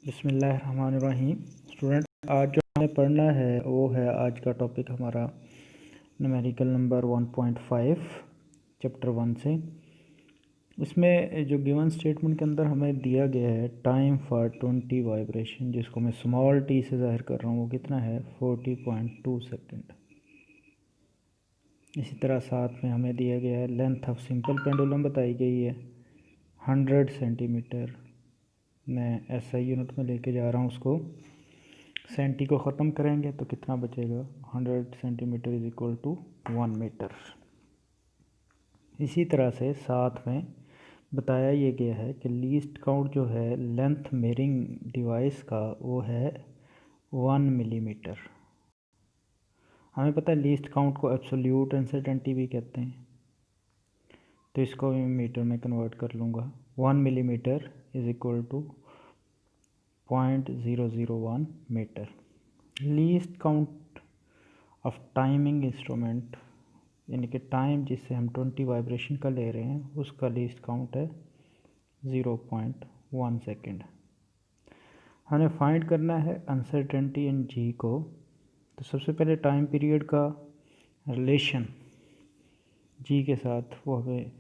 बिस्मिल्लाहिर्रहमानिर्रहीम। स्टूडेंट, आज जो हमें पढ़ना है वो है आज का टॉपिक हमारा न्यूमेरिकल नंबर 1.5 चैप्टर 1 से। इसमें जो गिवन स्टेटमेंट के अंदर हमें दिया गया है टाइम फॉर 20 वाइब्रेशन, जिसको मैं स्मॉल टी से ज़ाहिर कर रहा हूँ, वो कितना है 40.2 सेकेंड। इसी तरह साथ में हमें दिया गया है लेंथ ऑफ सिंपल पेंडुलम बताई गई है 100 सेंटीमीटर। मैं SI यूनिट में लेके जा रहा हूँ उसको। सेंटी को ख़त्म करेंगे तो कितना बचेगा 100 centimetre is equal to 1 metre. इसी तरह से साथ में बताया ये गया है कि लीस्ट काउंट जो है लेंथ मेजरिंग डिवाइस का वो है 1 मिलीमीटर। हमें पता है लीस्ट काउंट को एब्सोल्यूट अनसर्टेनिटी भी कहते हैं, तो इसको मैं मीटर में कन्वर्ट कर लूँगा। 1 millimetre is equal to 0.001 metre. Least count of timing instrument, यानी कि टाइम जिससे हम 20 वाइब्रेशन का ले रहे हैं उसका लीस्ट काउंट है 0.1 सेकेंड। हमें फाइंड करना है अनसर्टेनिटी इन जी को। तो सबसे पहले टाइम पीरियड का रिलेशन जी के साथ वो हमें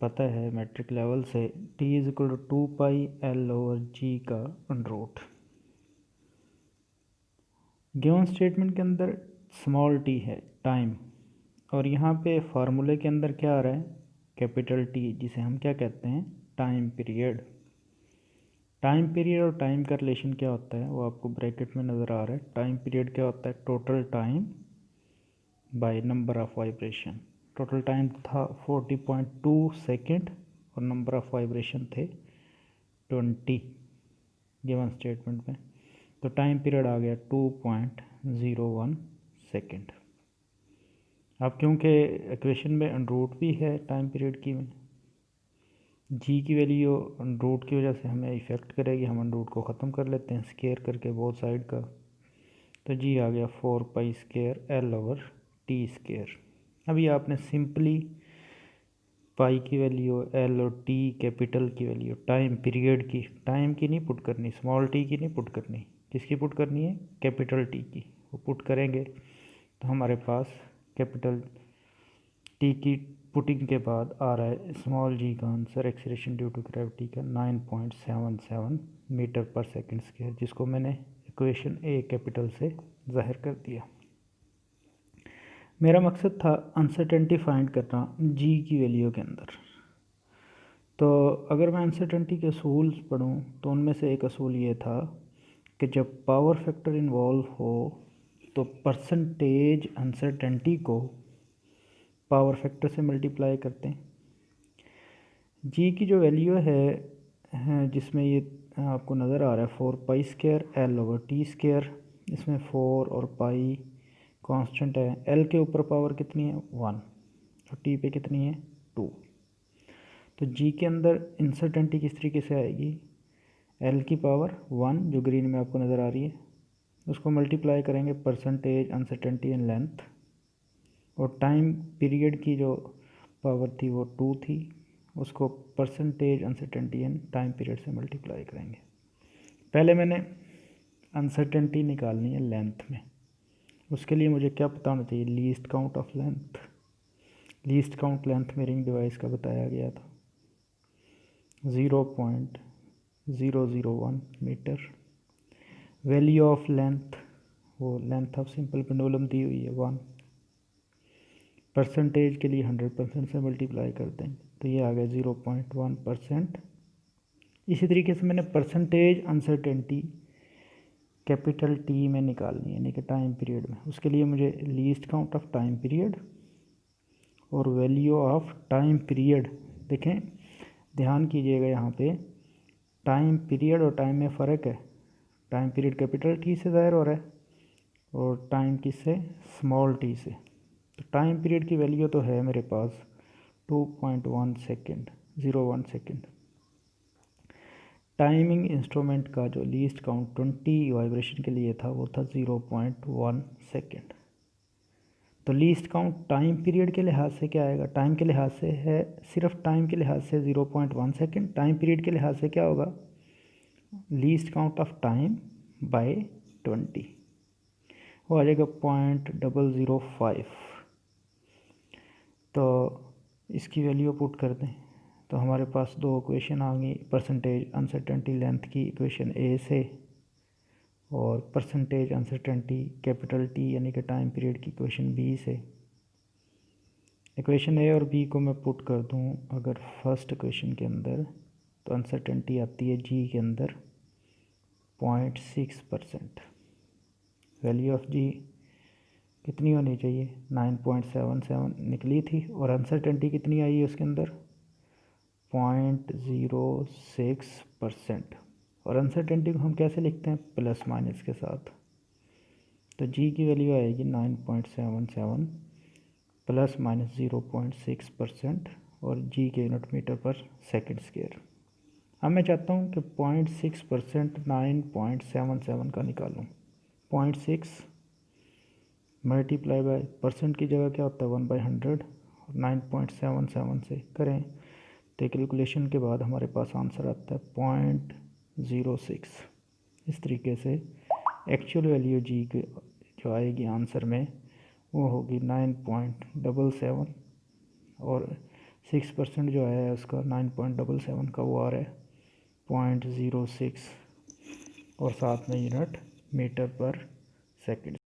पता है मैट्रिक लेवल से, T is equal to 2πL/g का अंडर रूट। गिवन स्टेटमेंट के अंदर स्मॉल टी है टाइम, और यहाँ पे फार्मूले के अंदर क्या आ रहा है कैपिटल टी, जिसे हम क्या कहते हैं टाइम पीरियड। टाइम पीरियड और टाइम का रिलेशन क्या होता है वो आपको ब्रैकेट में नज़र आ रहा है। टाइम पीरियड क्या होता है total time by number of vibration. Total time था 40.2 सेकेंड और नंबर ऑफ वाइब्रेशन थे 20 गिवन स्टेटमेंट में। तो टाइम पीरियड आ गया 2.01 सेकेंड। अब क्योंकि इक्वेशन में अंडर भी है टाइम पीरियड की में, जी की वैल्यू अंडर की वजह से हमें इफ़ेक्ट करेगी। हम अंडर को ख़त्म कर लेते हैं स्केयर करके बोथ साइड का। तो जी आ गया 4π² L/t²। अभी आपने सिंपली पाई की वैल्यू एल और टी कैपिटल की वैल्यू टाइम पीरियड की, टाइम की नहीं पुट करनी, स्मॉल टी की नहीं पुट करनी, किसकी पुट करनी है कैपिटल टी की। वो पुट करेंगे तो हमारे पास कैपिटल टी की पुटिंग के बाद आ रहा है स्मॉल जी का answer acceleration due to gravity का 9.77 मीटर पर सेकेंड स्क्वायर, जिसको मैंने इक्वेशन ए कैपिटल से जाहिर कर दिया। मेरा मकसद था अनसर्टेनिटी फाइंड करना जी की वैल्यू के अंदर। तो अगर मैं अनसर्टेनिटी के असूल पढ़ूँ तो उनमें से एक असूल ये था कि जब पावर फैक्टर इन्वॉल्व हो तो परसेंटेज अनसर्टेनिटी को पावर फैक्टर से मल्टीप्लाई करते हैं। जी की जो वैल्यू है जिसमें ये आपको नज़र आ रहा है 4π²L/t²। इसमें 4 और पाई कांस्टेंट है। एल के ऊपर पावर कितनी है 1 और टी पे कितनी है 2। तो जी के अंदर अनसर्टेनिटी किस तरीके से आएगी, एल की पावर 1 जो ग्रीन में आपको नज़र आ रही है, उसको मल्टीप्लाई करेंगे परसेंटेज अनसर्टेनिटी इन लेंथ, और टाइम पीरियड की जो पावर थी वो 2 थी, उसको percentage uncertainty in time period से मल्टीप्लाई करेंगे। पहले मैंने अनसर्टेनिटी निकालनी है लेंथ में। उसके लिए मुझे क्या पता होना चाहिए least count of length. Least count length measuring device का बताया गया था 0.001 मीटर। वैल्यू ऑफ लेंथ, वो लेंथ ऑफ सिंपल पेंडुलम दी हुई है 1। परसेंटेज के लिए 100% से मल्टीप्लाई कर देंगे तो ये आ गया 0.1%। इसी तरीके से मैंने परसेंटेज अनसर्टेनिटी कैपिटल टी में निकालनी है, यानी कि टाइम पीरियड में। उसके लिए मुझे least count of time period और वैल्यू ऑफ टाइम पीरियड, देखें ध्यान कीजिएगा यहाँ पे टाइम पीरियड और टाइम में फ़र्क है। टाइम पीरियड कैपिटल टी से ज़ाहिर हो रहा है और टाइम किससे स्मॉल टी से। तो टाइम पीरियड की वैल्यू तो है मेरे पास 2.1 सेकेंड 01 सेकेंड। टाइमिंग इंस्ट्रूमेंट का जो लीस्ट काउंट 20 वाइब्रेशन के लिए था वो था 0.1 सेकेंड। तो लीस्ट काउंट टाइम पीरियड के लिहाज से क्या आएगा, टाइम के लिहाज से है, सिर्फ टाइम के लिहाज से 0.1 सेकेंड, टाइम पीरियड के लिहाज से क्या होगा least count of time by 20, वो आ जाएगा 0.005। तो इसकी वैल्यू पुट कर दें तो हमारे पास दो इक्वेशन आ गई, परसेंटेज अनसर्टेनिटी लेंथ की इक्वेशन ए से और परसेंटेज अनसर्टेनिटी कैपिटल टी यानी कि टाइम पीरियड की इक्वेशन बी से। इक्वेशन ए और बी को मैं पुट कर दूं अगर फर्स्ट इक्वेशन के अंदर, तो अनसर्टेनिटी आती है जी के अंदर 0.6%। वैल्यू ऑफ जी कितनी होनी चाहिए, 9.77 निकली थी, और अनसर्टेनिटी कितनी आई है उसके अंदर, 0.06%। और अनसर्टेनिटी को हम कैसे लिखते हैं, प्लस माइनस के साथ। तो जी की वैल्यू आएगी 9.77 प्लस माइनस 0.6% और जी के यूनिट मीटर पर सेकंड स्क्वायर। अब मैं चाहता हूँ कि 0.6% 9.77 का निकालूँ। 0.6 मल्टीप्लाई बाय परसेंट की जगह क्या होता है 1/100 और 9.77 से करें तो कैलकुलेशन के बाद हमारे पास आंसर आता है 0.06। इस तरीके से एक्चुअल वैल्यू जी की जो आएगी आंसर में वो होगी 9.77 और 6% जो आया है उसका 9.77 का वो आ रहा है 0.06 और साथ में यूनिट मीटर पर सेकंड।